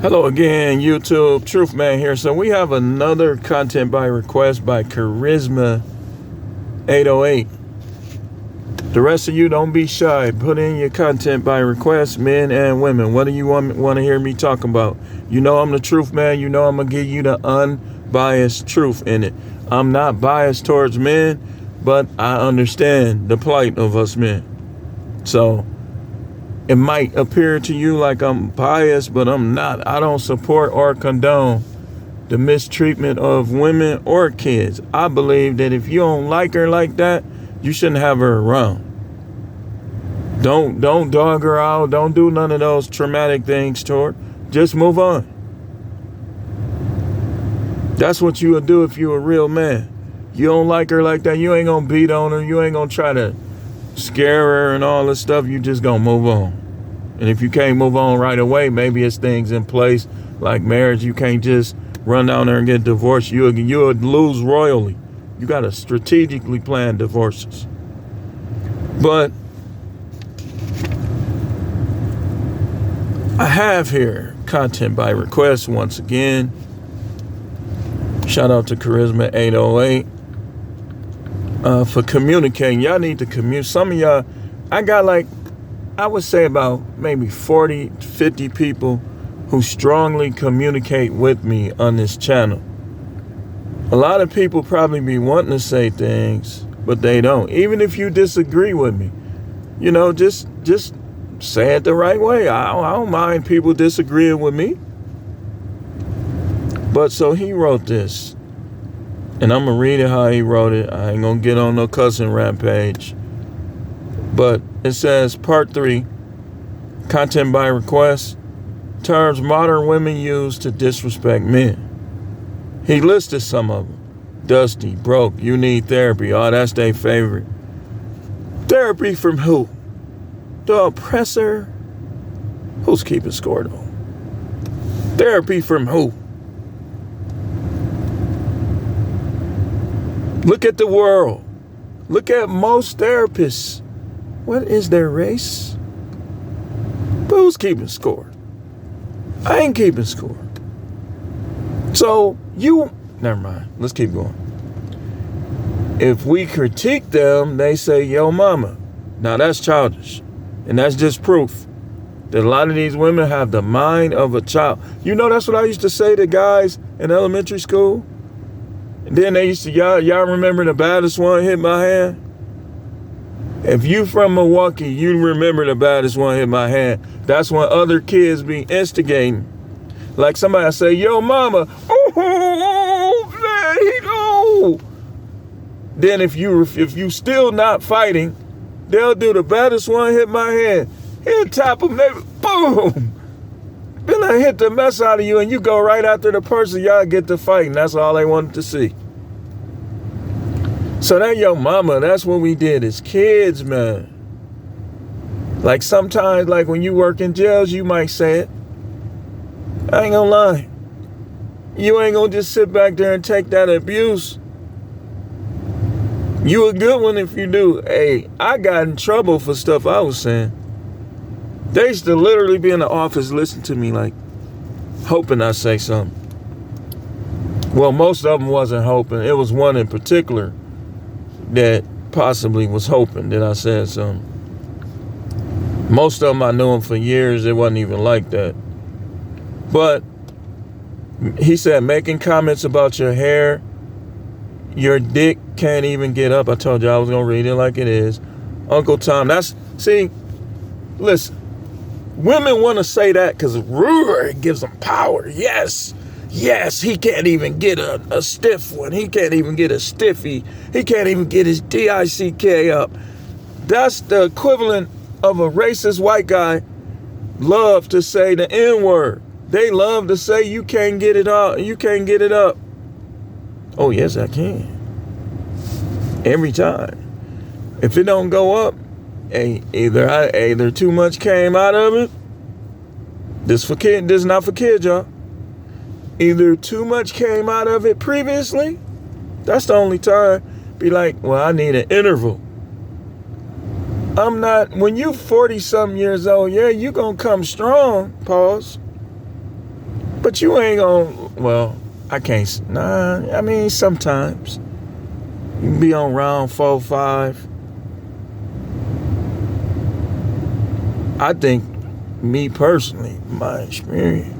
Hello again, YouTube. Truth Man here. So we have another content by request by Charisma 808. The rest of you, don't be shy. Put in your content by request, men and women. What do you want to hear me talk about? You know I'm the truth man. You know I'm going to give you the unbiased truth in it. I'm not biased towards men, but I understand the plight of us men. So it might appear to you like I'm biased, but I'm not. I don't support or condone the mistreatment of women or kids. I believe that if you don't like her like that, you shouldn't have her around. Don't dog her out. Don't do none of those traumatic things to her. Just move on. That's what you would do if you a real man. You don't like her like that, you ain't gonna beat on her. You ain't gonna try to scare her and all this stuff. You just gonna move on. And if you can't move on right away, maybe it's things in place like marriage. You can't just run down there and get divorced. You would lose royally. You got to strategically plan divorces. But I have here content by request once again. Shout out to Charisma 808 for communicating. Y'all need to communicate. Some of y'all, I got I would say about maybe 40, 50 people who strongly communicate with me on this channel. A lot of people probably be wanting to say things, but they don't. Even if you disagree with me, you know, just say it the right way. I don't mind people disagreeing with me. But so he wrote this, and I'm going to read it how he wrote it. I ain't going to get on no cussing rampage. But it says, Part 3, content by request, terms modern women use to disrespect men. He listed some of them. Dusty, broke, you need therapy. Oh, that's their favorite. Therapy from who? The oppressor? Who's keeping score though? Therapy from who? Look at the world. Look at most therapists. What is their race? But who's keeping score? I ain't keeping score. So never mind. Let's keep going. If we critique them, they say, yo mama. Now that's childish. And that's just proof that a lot of these women have the mind of a child. You know, that's what I used to say to guys in elementary school. And then they used to, y'all remember the baddest one hit my hand? If you from Milwaukee, you remember the baddest one hit my hand. That's when other kids be instigating. Like somebody say, yo mama, oh man, he go. Then if you still not fighting, they'll do the baddest one hit my hand. He'll tap him, maybe, boom. Then I hit the mess out of you and you go right after the person, y'all get to fighting. That's all they wanted to see. So that yo mama, that's what we did as kids, man. Like sometimes, like when you work in jails, you might say it. I ain't gonna lie. You ain't gonna just sit back there and take that abuse. You a good one if you do. Hey, I got in trouble for stuff I was saying. They used to literally be in the office listening to me like, hoping I say something. Well, most of them wasn't hoping. It was one in particular that possibly was hoping that I said something. Most of them I knew him for years. It wasn't even like that. But he said, making comments about your hair, your dick can't even get up. I told you I was going to read it like it is. Uncle Tom, listen, women want to say that because it gives them power. Yes, he can't even get a stiff one. He can't even get a stiffy. He can't even get his DICK up. That's the equivalent of a racist white guy love to say the N-word. They love to say you can't get it up. You can't get it up. Oh, yes, I can. Every time. If it don't go up, either too much came out of it. This is not for kids, y'all. Either too much came out of it previously. That's the only time. Be like, well, I need an interval. I'm not, when you 40 something years old, yeah, you gonna come strong, pause. But you ain't gonna, well, I can't, nah, I mean, sometimes. You can be on round 4, 5. I think, me personally, my experience,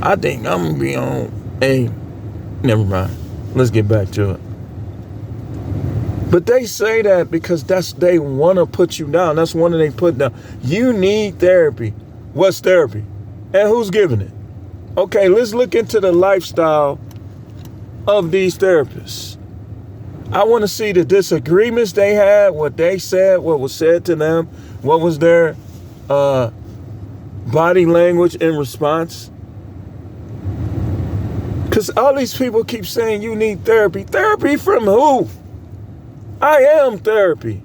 I think I'm gonna be on never mind. Let's get back to it. But they say that because they want to put you down. That's one of they put down. You need therapy. What's therapy? And who's giving it? Okay, let's look into the lifestyle of these therapists. I want to see the disagreements they had, what they said, what was said to them, what was their body language in response. Because all these people keep saying you need therapy. Therapy from who? I am therapy.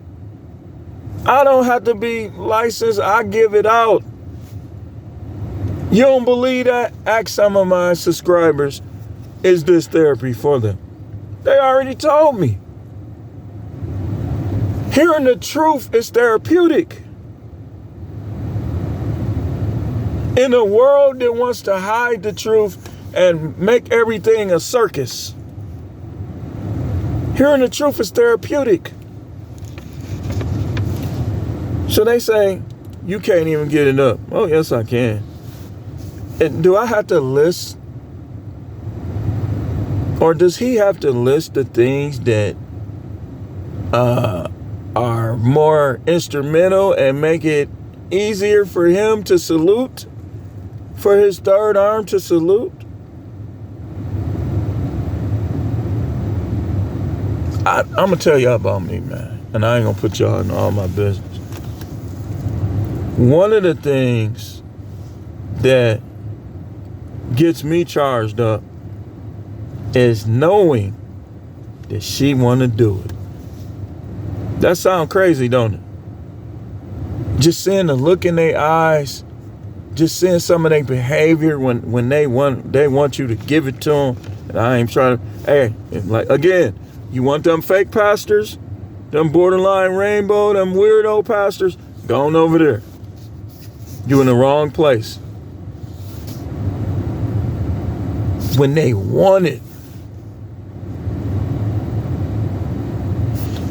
I don't have to be licensed. I give it out. You don't believe that? Ask some of my subscribers, is this therapy for them? They already told me. Hearing the truth is therapeutic. In a world that wants to hide the truth and make everything a circus, hearing the truth is therapeutic. So they say, you can't even get it up. Oh, yes, I can. And do I have to list? Or does he have to list the things that are more instrumental and make it easier for him to salute? For his third arm to salute? I'm going to tell y'all about me, man. And I ain't going to put y'all in all my business. One of the things that gets me charged up is knowing that she want to do it. That sound crazy, don't it? Just seeing the look in their eyes, just seeing some of their behavior when they want you to give it to them. And I ain't trying to, hey, like, again, you want them fake pastors, them borderline rainbow, them weirdo pastors, go on over there. You in the wrong place. When they want it.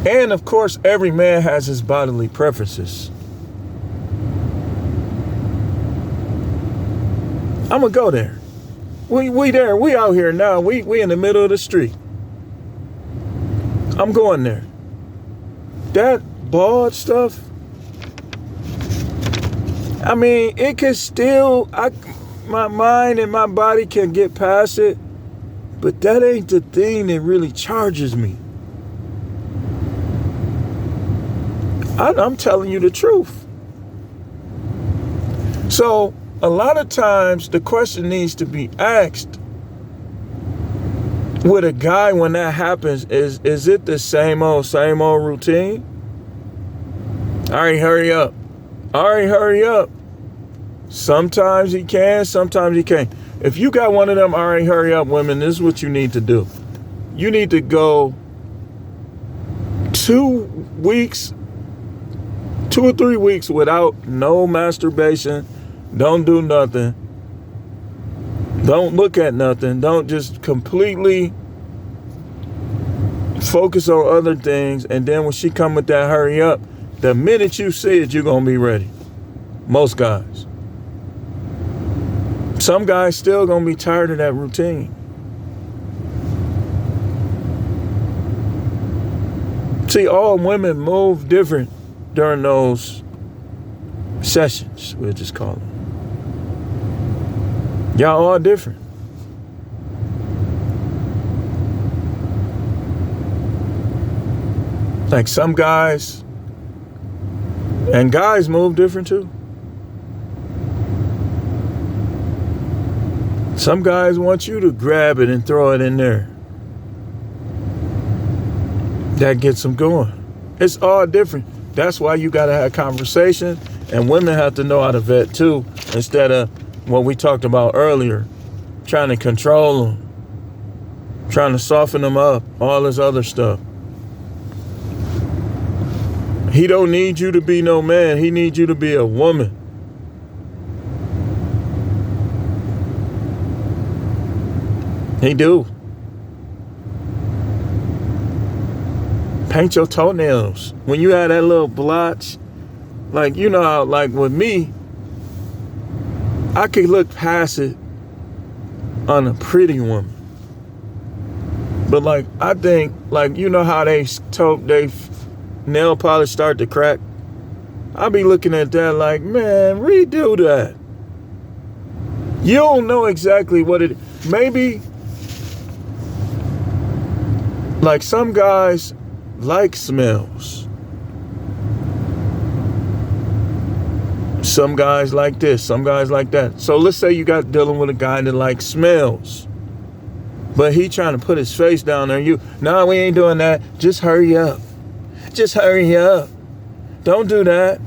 And of course, every man has his bodily preferences. I'm gonna go there. We there. We out here now. We in the middle of the street. I'm going there. That bald stuff, I mean, it can still, my mind and my body can get past it, but that ain't the thing that really charges me. I'm telling you the truth. So a lot of times the question needs to be asked with a guy when that happens, is it the same old routine? All right, hurry up. All right, hurry up. Sometimes he can, sometimes he can't. If you got one of them, all right, hurry up women, this is what you need to do. You need to go 2 or 3 weeks without no masturbation. Don't do nothing. Don't look at nothing. Don't just completely focus on other things. And then when she come with that hurry up, the minute you see it, you're going to be ready. Most guys. Some guys still going to be tired of that routine. See, all women move different during those sessions, we'll just call them. Y'all all different. Like some guys, and guys move different too. Some guys want you to grab it and throw it in there. That gets them going. It's all different. That's why you got to have conversation, and women have to know how to vet too, instead of what we talked about earlier, trying to control them, trying to soften them up, all this other stuff. He don't need you to be no man. He needs you to be a woman. He do. Paint your toenails. When you have that little blotch, like, you know how, like with me, I could look past it on a pretty woman. But like, I think, like, you know how they nail polish start to crack? I be looking at that like, man, redo that. You don't know exactly what it, maybe, like some guys like smells. Some guys like this, some guys like that. So let's say you got dealing with a guy that likes smells, but he trying to put his face down there. No, we ain't doing that. Just hurry up. Just hurry up. Don't do that.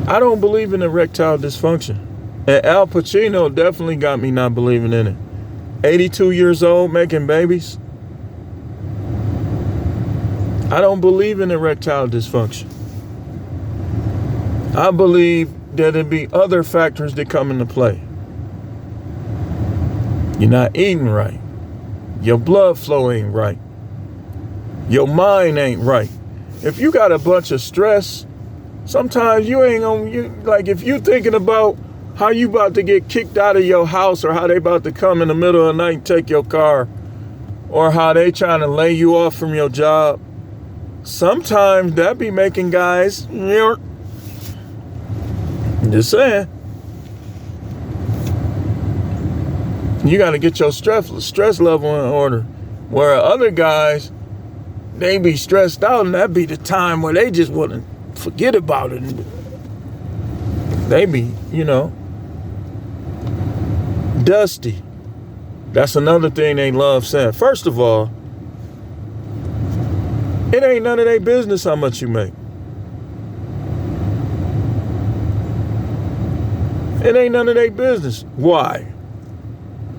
I don't believe in erectile dysfunction. And Al Pacino definitely got me not believing in it. 82 years old, making babies. I don't believe in erectile dysfunction. I believe that there'd be other factors that come into play. You're not eating right. Your blood flow ain't right. Your mind ain't right. If you got a bunch of stress, sometimes you ain't gonna, like if you thinking about how you about to get kicked out of your house, or how they about to come in the middle of the night and take your car, or how they trying to lay you off from your job, sometimes that be making guys, just saying. You got to get your stress level in order. Where other guys, they be stressed out, and that be the time where they just want to forget about it. They be, dusty. That's another thing they love saying. First of all, it ain't none of their business how much you make. It ain't none of their business. Why?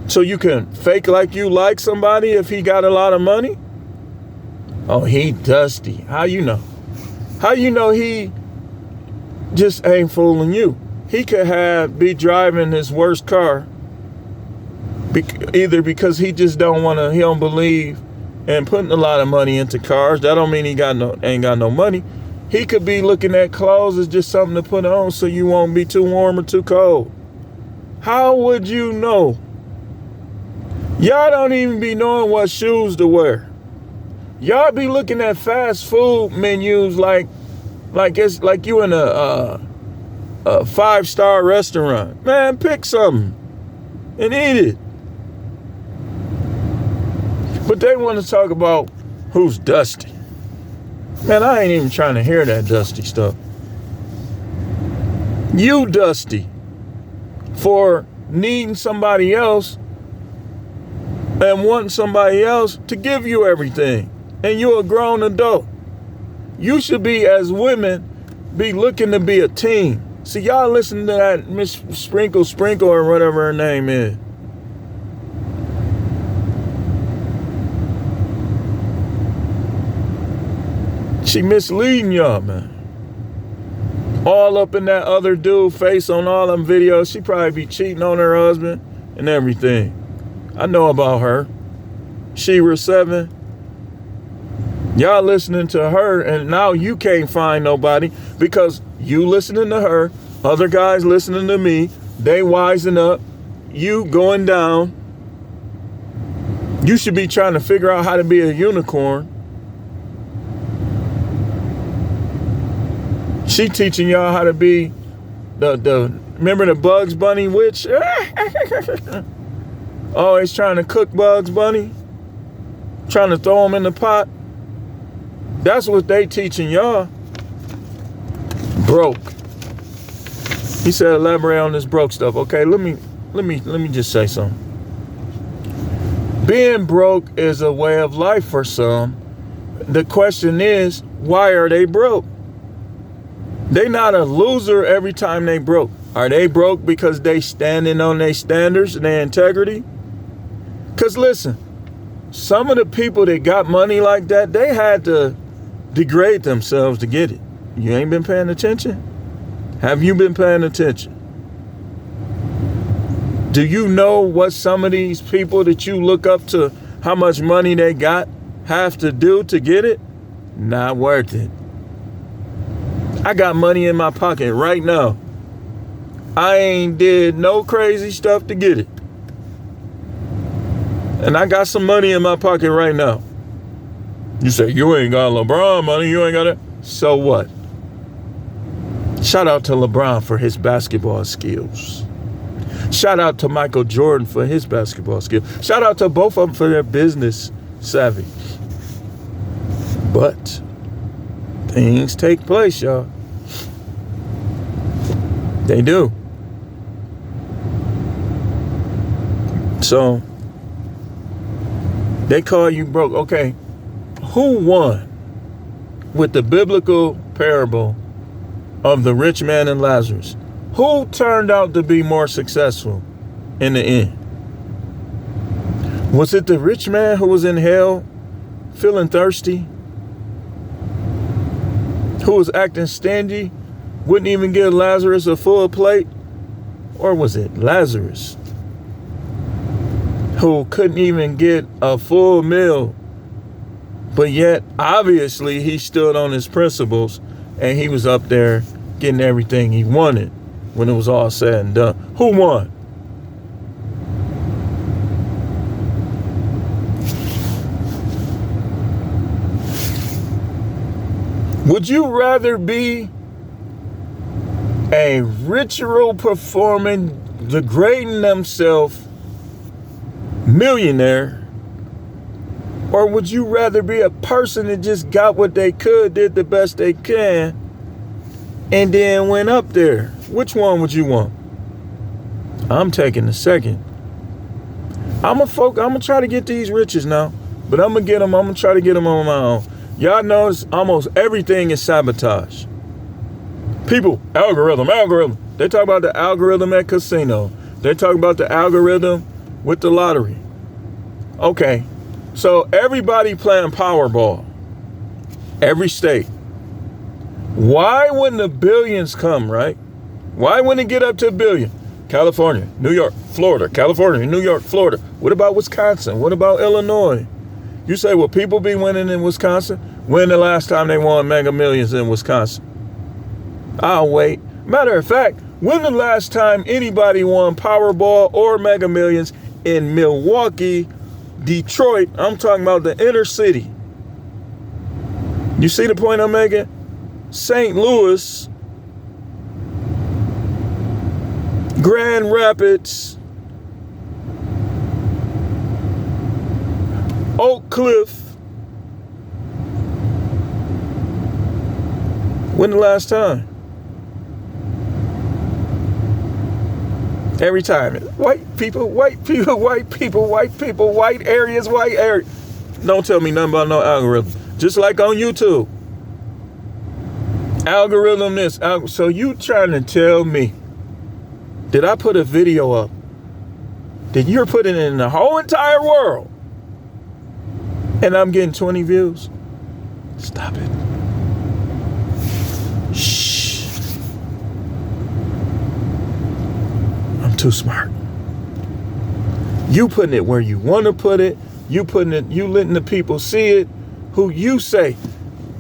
So you can fake like you like somebody if he got a lot of money? Oh, he dusty. How you know? How you know he just ain't fooling you? He could be driving his worst car, either because he just he don't believe in putting a lot of money into cars. That don't mean he ain't got no money. He could be looking at clothes as just something to put on so you won't be too warm or too cold. How would you know? Y'all don't even be knowing what shoes to wear. Y'all be looking at fast food menus like it's like you in a 5-star restaurant. Man, pick something and eat it. But they want to talk about who's dusty. Man, I ain't even trying to hear that dusty stuff. You dusty for needing somebody else and wanting somebody else to give you everything. And you're a grown adult. You should be, as women, be looking to be a team. See, y'all listen to that Miss Sprinkle or whatever her name is. She misleading y'all, man. All up in that other dude face on all them videos. She probably be cheating on her husband and everything. I know about her. Shira 7. Y'all listening to her, and now you can't find nobody because you listening to her, other guys listening to me, they wising up, you going down. You should be trying to figure out how to be a unicorn. She teaching y'all how to be remember the Bugs Bunny witch? Always trying to cook Bugs Bunny, trying to throw them in the pot. That's what they teaching y'all. Broke. He said elaborate on this broke stuff. Okay, let me just say something. Being broke is a way of life for some. The question is, why are they broke? They not a loser every time they broke. Are they broke because they standing on their standards and their integrity? Because listen, some of the people that got money like that, they had to degrade themselves to get it. You ain't been paying attention? Have you been paying attention? Do you know what some of these people that you look up to, how much money they got, have to do to get it? Not worth it. I got money in my pocket right now. I ain't did no crazy stuff to get it. And I got some money in my pocket right now. You say, you ain't got LeBron money, you ain't got it. So what? Shout out to LeBron for his basketball skills. Shout out to Michael Jordan for his basketball skills. Shout out to both of them for their business savvy. But things take place, y'all. They do. So they call you broke. Okay, who won with the biblical parable of the rich man and Lazarus? Who turned out to be more successful in the end? Was it the rich man who was in hell feeling thirsty? Who was acting stingy? Wouldn't even give Lazarus a full plate? Or was it Lazarus who couldn't even get a full meal, but yet obviously he stood on his principles and he was up there getting everything he wanted when it was all said and done? Who won? Would you rather be a ritual performing, degrading themselves millionaire, or would you rather be a person that just got what they could, did the best they can, and then went up there? Which one would you want? I'm taking the second. I'm gonna try to get these riches now, but I'm gonna try to get them on my own. Y'all notice almost everything is sabotage. People, algorithm. They talk about the algorithm at casino. They talk about the algorithm with the lottery. Okay, so everybody playing Powerball, every state. Why wouldn't the billions come, right? Why wouldn't it get up to $1 billion? California, New York, Florida, California, New York, Florida. What about Wisconsin? What about Illinois? You say, well, people be winning in Wisconsin? When the last time they won Mega Millions in Wisconsin? I'll wait. Matter of fact, when the last time anybody won Powerball or Mega Millions in Milwaukee, Detroit? I'm talking about the inner city. You see the point I'm making? St. Louis, Grand Rapids, Oak Cliff. When the last time? Every time. White people, white areas. Don't tell me nothing about no algorithm. Just like on YouTube. Algorithm this. So you trying to tell me, did I put a video up that you're putting in the whole entire world and I'm getting 20 views? Stop it. Shh. I'm too smart. You putting it where you want to put it. You letting the people see it who you say.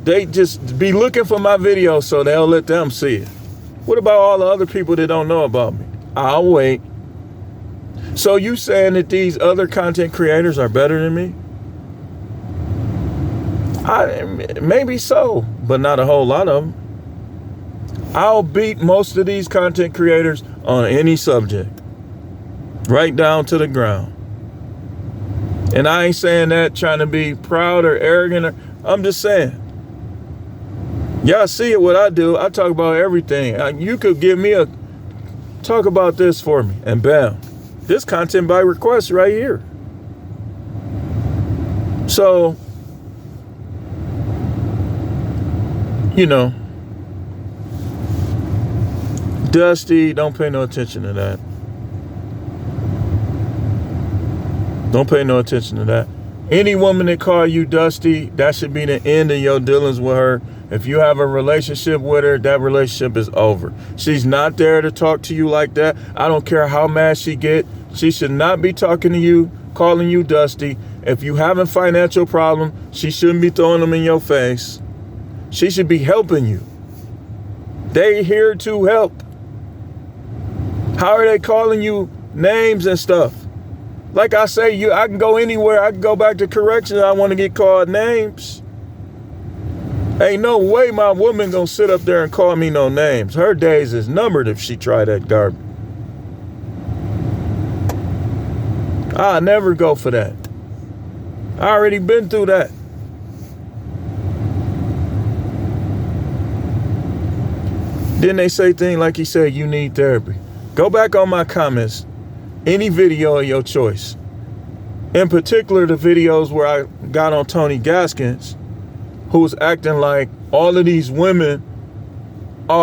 They just be looking for my video so they'll let them see it. What about all the other people that don't know about me? I'll wait. So you saying that these other content creators are better than me? Maybe so, but not a whole lot of them. I'll beat most of these content creators on any subject, right down to the ground. And I ain't saying that trying to be proud or arrogant. I'm just saying, y'all see it what I do. I talk about everything. You could give me talk about this for me, and bam, this content by request right here. So, you know, Dusty, don't pay no attention to that. Don't pay no attention to that. Any woman that call you Dusty, that should be the end of your dealings with her. If you have a relationship with her, that relationship is over. She's not there to talk to you like that. I don't care how mad she get. She should not be talking to you, calling you Dusty. If you having financial problem, she shouldn't be throwing them in your face. She should be helping you. They here to help. How are they calling you names and stuff? Like I say, I can go anywhere. I can go back to corrections. I want to get called names. Ain't no way my woman gonna sit up there and call me no names. Her days is numbered if she try that garbage. I'll never go for that. I already been through that. Then they say things like he said, you need therapy. Go back on my comments. Any video of your choice. In particular, the videos where I got on Tony Gaskins, who was acting like all of these women